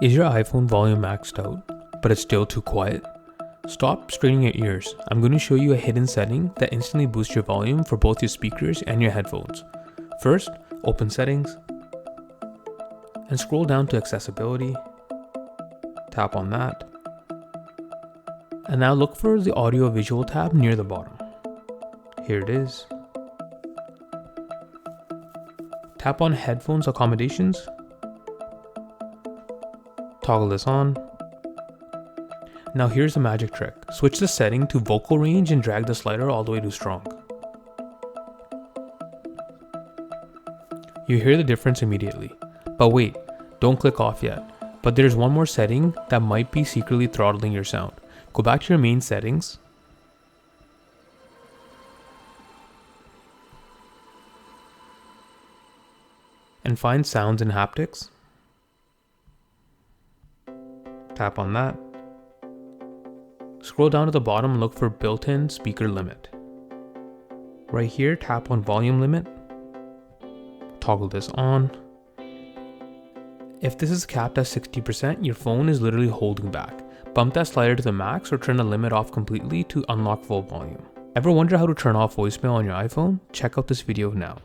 Is your iPhone volume maxed out, but it's still too quiet? Stop straining your ears. I'm going to show you a hidden setting that instantly boosts your volume for both your speakers and your headphones. First, open Settings and scroll down to Accessibility. Tap on that. And now look for the Audio Visual tab near the bottom. Here it is. Tap on Headphone Accommodations. Toggle this on. Now here's the magic trick. Switch the setting to vocal range and drag the slider all the way to strong. You hear the difference immediately. But wait, don't click off yet. But there's one more setting that might be secretly throttling your sound. Go back to your main settings. And find Sounds and Haptics. Tap on that. Scroll down to the bottom and look for built-in speaker limit. Right here, tap on volume limit. Toggle this on. If this is capped at 60%, your phone is literally holding back. Bump that slider to the max or turn the limit off completely to unlock full volume. Ever wonder how to turn off voicemail on your iPhone? Check out this video now.